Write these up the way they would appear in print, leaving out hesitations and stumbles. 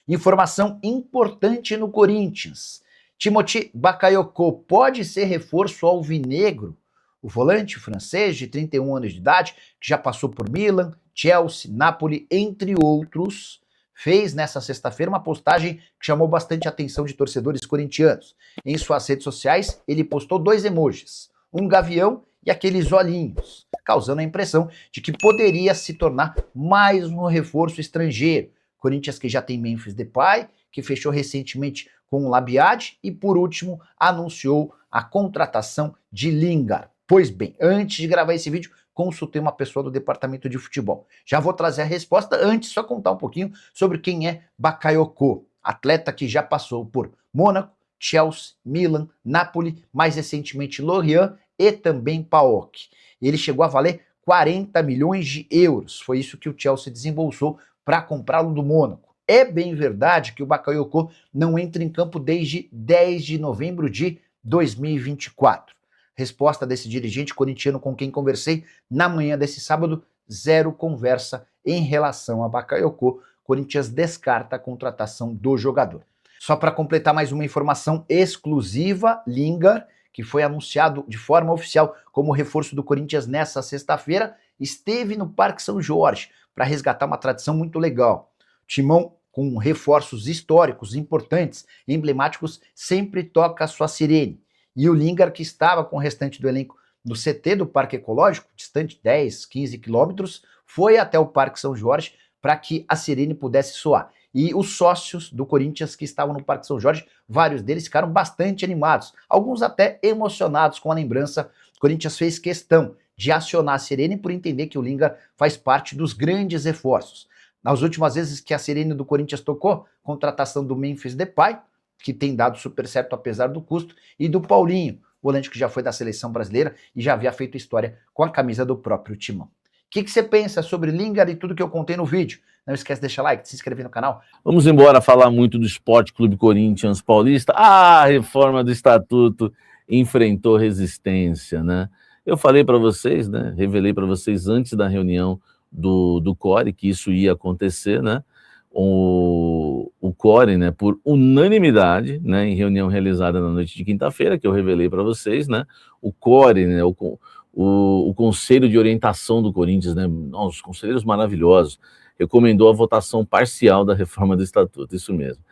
Informação importante no Corinthians. Timothy Bakayoko pode ser reforço alvinegro? O volante francês de 31 anos de idade, que já passou por Milan, Chelsea, Napoli, entre outros, fez nessa sexta-feira uma postagem que chamou bastante a atenção de torcedores corintianos. Em suas redes sociais, ele postou 2 emojis, um gavião e aqueles olhinhos, causando a impressão de que poderia se tornar mais um reforço estrangeiro. Corinthians que já tem Memphis Depay, que fechou recentemente com o Labiad e, por último, anunciou a contratação de Lingard. Pois bem, antes de gravar esse vídeo, consultei uma pessoa do departamento de futebol. Já vou trazer a resposta, antes só contar um pouquinho sobre quem é Bakayoko, atleta que já passou por Mônaco, Chelsea, Milan, Napoli, mais recentemente Lorient e também PAOK. Ele chegou a valer 40 milhões de euros, foi isso que o Chelsea desembolsou para comprá-lo do Mônaco. É bem verdade que o Bakayoko não entra em campo desde 10 de novembro de 2024. Resposta desse dirigente corintiano com quem conversei na manhã desse sábado: zero conversa em relação a Bakayoko. Corinthians descarta a contratação do jogador. Só para completar mais uma informação exclusiva, Lingard, que foi anunciado de forma oficial como reforço do Corinthians nessa sexta-feira, esteve no Parque São Jorge para resgatar uma tradição muito legal. Timão, com reforços históricos, importantes, emblemáticos, sempre toca a sua sirene. E o Lingard, que estava com o restante do elenco no CT do Parque Ecológico, distante 10, 15 quilômetros, foi até o Parque São Jorge para que a sirene pudesse soar. E os sócios do Corinthians que estavam no Parque São Jorge, vários deles ficaram bastante animados, alguns até emocionados com a lembrança. O Corinthians fez questão de acionar a sirene por entender que o Lingard faz parte dos grandes reforços. Nas últimas vezes que a sirene do Corinthians tocou, contratação do Memphis Depay, que tem dado super certo apesar do custo, e do Paulinho, volante que já foi da seleção brasileira e já havia feito história com a camisa do próprio Timão. O que você pensa sobre Lingard e tudo que eu contei no vídeo? Não esquece de deixar like, de se inscrever no canal. Vamos embora falar muito do Esporte Clube Corinthians Paulista. A reforma do estatuto enfrentou resistência, né? Eu falei para vocês, né? Revelei para vocês antes da reunião do CORE que isso ia acontecer, né? O CORE, né, por unanimidade, né, em reunião realizada na noite de quinta-feira, que eu revelei para vocês, né, o CORE, né, o Conselho de Orientação do Corinthians, né, os conselheiros maravilhosos, recomendou a votação parcial da reforma do estatuto, isso mesmo.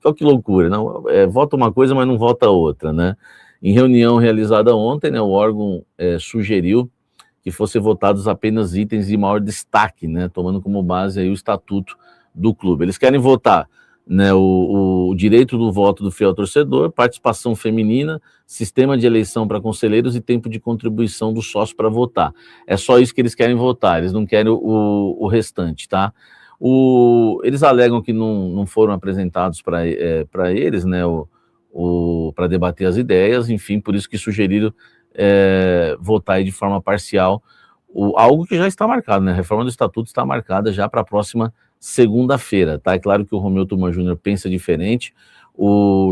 Olha que loucura, não, vota uma coisa, mas não vota outra, né. Em reunião realizada ontem, né, o órgão sugeriu que fossem votados apenas itens de maior destaque, né, tomando como base aí o estatuto do clube. Eles querem votar, né, o direito do voto do fiel torcedor, participação feminina, sistema de eleição para conselheiros e tempo de contribuição do sócio para votar. É só isso que eles querem votar, eles não querem o restante, tá? Eles alegam que não foram apresentados para eles, né, para debater as ideias, enfim, por isso que sugeriram votar aí de forma parcial, algo que já está marcado, né? A reforma do estatuto está marcada já para a próxima segunda-feira, tá? É claro que o Romeu Tuma Júnior pensa diferente,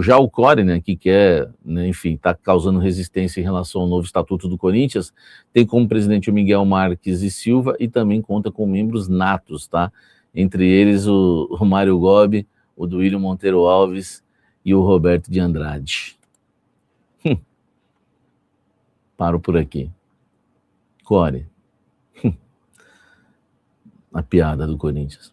já o CORE, né, que quer, né, enfim, está causando resistência em relação ao novo estatuto do Corinthians, tem como presidente o Miguel Marques e Silva e também conta com membros natos, tá? Entre eles o Mário Gobi, o Duílio Monteiro Alves e o Roberto de Andrade. Paro por aqui. CORE. A piada do Corinthians.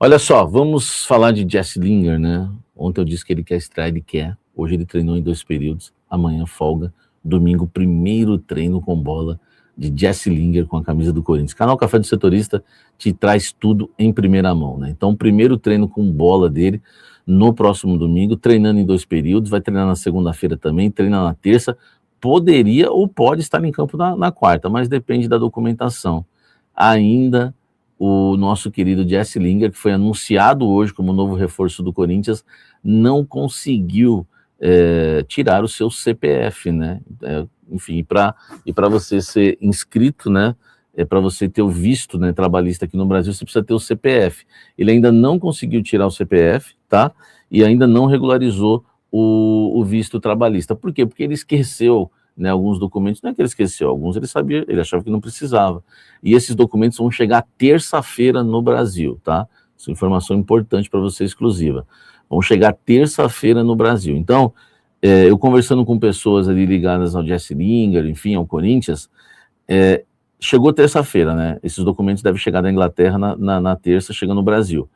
Olha só, vamos falar de Jesse Lingard, né? Ontem eu disse que ele quer estrear, ele quer. Hoje ele treinou em 2 períodos. Amanhã folga. Domingo, primeiro treino com bola de Jesse Lingard com a camisa do Corinthians. Canal Café do Setorista te traz tudo em primeira mão, né? Então, primeiro treino com bola dele no próximo domingo, treinando em 2 períodos, vai treinar na segunda-feira também, treina na terça, poderia ou pode estar em campo na quarta, mas depende da documentação. Ainda o nosso querido Jesse Lingard, que foi anunciado hoje como novo reforço do Corinthians, não conseguiu tirar o seu CPF, né? Enfim, e para você ser inscrito, né? Para você ter o visto, né, trabalhista aqui no Brasil, você precisa ter o CPF. Ele ainda não conseguiu tirar o CPF, tá? E ainda não regularizou o visto trabalhista. Por quê? Porque ele esqueceu, né, alguns documentos. Não é que ele esqueceu, alguns ele sabia, ele achava que não precisava. E esses documentos vão chegar terça-feira no Brasil, tá? Essa informação importante para você, exclusiva. Vão chegar terça-feira no Brasil. Então, eu conversando com pessoas ali ligadas ao Jesse Lingard, enfim, ao Corinthians, chegou terça-feira, né? Esses documentos devem chegar da Inglaterra na terça, chegando no Brasil.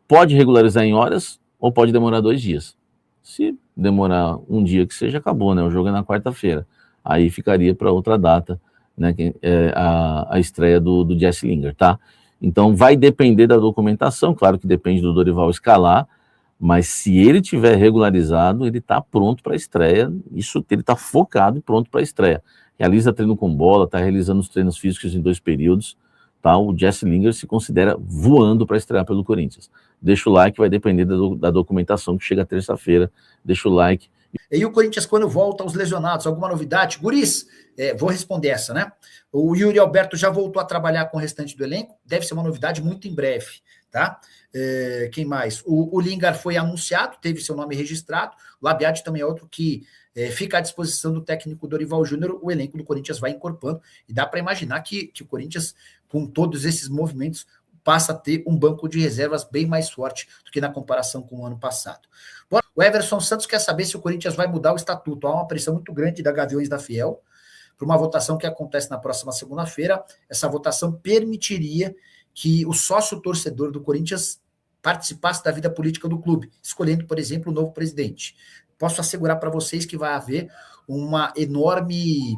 Pode regularizar em horas ou pode demorar 2 dias. Se demorar um dia que seja, acabou, né? O jogo é na quarta-feira. Aí ficaria para outra data, né? A estreia do Jesse Lingard, tá? Então vai depender da documentação, claro que depende do Dorival escalar, mas se ele tiver regularizado, ele está pronto para a estreia, ele está focado e pronto para a estreia. Realiza treino com bola, está realizando os treinos físicos em 2 períodos, tá? O Jesse Lingard se considera voando para estrear pelo Corinthians. Deixa o like, vai depender da documentação que chega terça-feira, deixa o like. E o Corinthians, quando volta aos lesionados, alguma novidade? Guris, vou responder essa, né? O Yuri Alberto já voltou a trabalhar com o restante do elenco, deve ser uma novidade muito em breve, tá? Quem mais? O Lingard foi anunciado, teve seu nome registrado, o Labiade também é outro que fica à disposição do técnico Dorival Júnior, o elenco do Corinthians vai incorporando, e dá para imaginar que o Corinthians, com todos esses movimentos, passa a ter um banco de reservas bem mais forte do que na comparação com o ano passado. Bom, o Everson Santos quer saber se o Corinthians vai mudar o estatuto. Há uma pressão muito grande da Gaviões da Fiel para uma votação que acontece na próxima segunda-feira. Essa votação permitiria que o sócio-torcedor do Corinthians participasse da vida política do clube, escolhendo, por exemplo, o novo presidente. Posso assegurar para vocês que vai haver uma enorme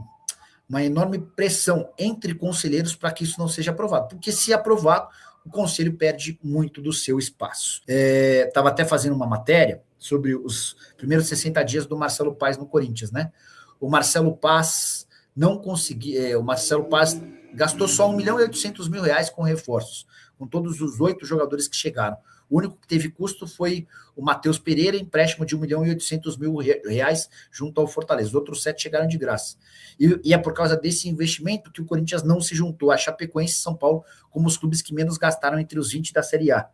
pressão entre conselheiros para que isso não seja aprovado, porque se aprovado, o conselho perde muito do seu espaço. Estava até fazendo uma matéria sobre os primeiros 60 dias do Marcelo Paes no Corinthians, né? O Marcelo Paes não conseguia, o Marcelo Paes gastou só R$1.800.000 com reforços, com todos os 8 jogadores que chegaram. O único que teve custo foi o Matheus Pereira, empréstimo de R$1.800.000 junto ao Fortaleza. Os outros 7 chegaram de graça. E é por causa desse investimento que o Corinthians não se juntou a Chapecoense e São Paulo como os clubes que menos gastaram entre os 20 da Série A.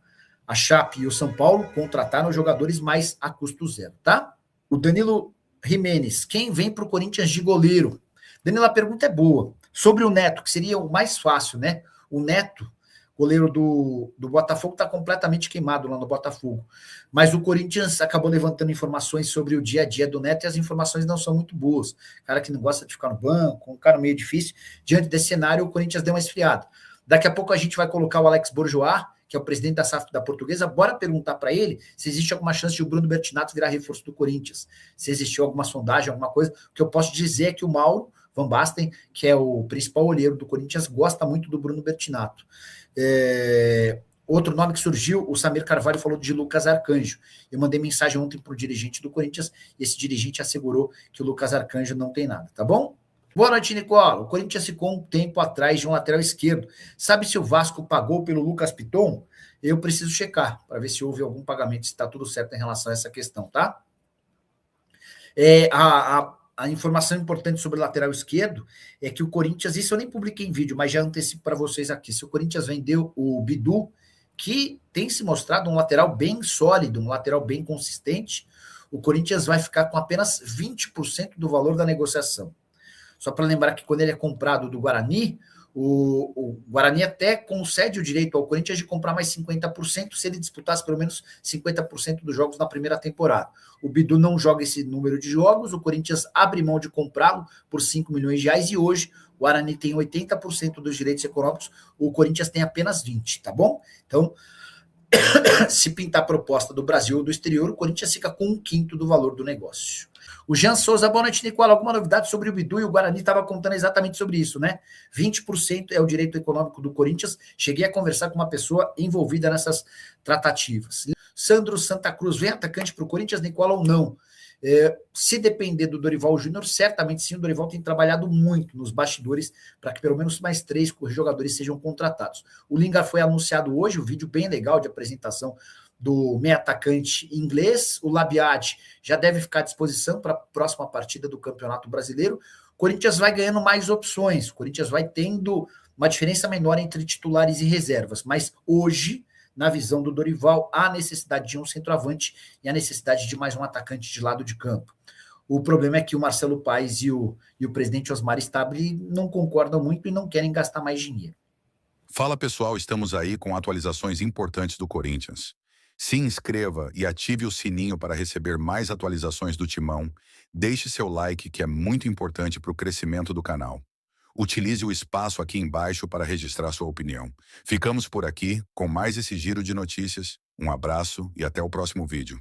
A Chape e o São Paulo contrataram jogadores mais a custo zero, tá? O Danilo Jimenez, quem vem para o Corinthians de goleiro? Danilo, a pergunta é boa. Sobre o Neto, que seria o mais fácil, né? O Neto, goleiro do Botafogo, está completamente queimado lá no Botafogo. Mas o Corinthians acabou levantando informações sobre o dia a dia do Neto e as informações não são muito boas. Cara que não gosta de ficar no banco, um cara meio difícil. Diante desse cenário, o Corinthians deu uma esfriada. Daqui a pouco a gente vai colocar o Alex Bourgeois, que é o presidente da SAF da Portuguesa. Bora perguntar para ele se existe alguma chance de o Bruno Bertinato virar reforço do Corinthians. Se existiu alguma sondagem, alguma coisa. O que eu posso dizer é que o Mauro Van Basten, que é o principal olheiro do Corinthians, gosta muito do Bruno Bertinato. Outro nome que surgiu, o Samir Carvalho falou de Lucas Arcanjo. Eu mandei mensagem ontem para o dirigente do Corinthians e esse dirigente assegurou que o Lucas Arcanjo não tem nada, tá bom? Boa noite, Nicola. O Corinthians ficou um tempo atrás de um lateral esquerdo. Sabe se o Vasco pagou pelo Lucas Piton? Eu preciso checar para ver se houve algum pagamento, se está tudo certo em relação a essa questão, tá? A informação importante sobre o lateral esquerdo é que o Corinthians, isso eu nem publiquei em vídeo, mas já antecipo para vocês aqui, se o Corinthians vendeu o Bidu, que tem se mostrado um lateral bem sólido, um lateral bem consistente, o Corinthians vai ficar com apenas 20% do valor da negociação. Só para lembrar que quando ele é comprado do Guarani, o Guarani até concede o direito ao Corinthians de comprar mais 50% se ele disputasse pelo menos 50% dos jogos na primeira temporada. O Bidu não joga esse número de jogos, o Corinthians abre mão de comprá-lo por R$5 milhões e hoje o Guarani tem 80% dos direitos econômicos, o Corinthians tem apenas 20%, tá bom? Então, se pintar a proposta do Brasil ou do exterior, o Corinthians fica com 1/5 do valor do negócio. O Jean Souza, boa noite, Nicola. Alguma novidade sobre o Bidu? E o Guarani estava contando exatamente sobre isso, né? 20% é o direito econômico do Corinthians. Cheguei a conversar com uma pessoa envolvida nessas tratativas. Sandro Santa Cruz, vem atacante para o Corinthians, Nicola, ou não? Se depender do Dorival Júnior, certamente sim, o Dorival tem trabalhado muito nos bastidores para que pelo menos mais 3 jogadores sejam contratados. O Lingard foi anunciado hoje, um vídeo bem legal de apresentação do meio atacante inglês. O Labiade já deve ficar à disposição para a próxima partida do Campeonato Brasileiro. O Corinthians vai ganhando mais opções, o Corinthians vai tendo uma diferença menor entre titulares e reservas, mas hoje, na visão do Dorival, há necessidade de um centroavante e a necessidade de mais um atacante de lado de campo. O problema é que o Marcelo Paes e o presidente Osmar Stabile não concordam muito e não querem gastar mais dinheiro. Fala pessoal, estamos aí com atualizações importantes do Corinthians. Se inscreva e ative o sininho para receber mais atualizações do Timão. Deixe seu like, que é muito importante para o crescimento do canal. Utilize o espaço aqui embaixo para registrar sua opinião. Ficamos por aqui com mais esse giro de notícias. Um abraço e até o próximo vídeo.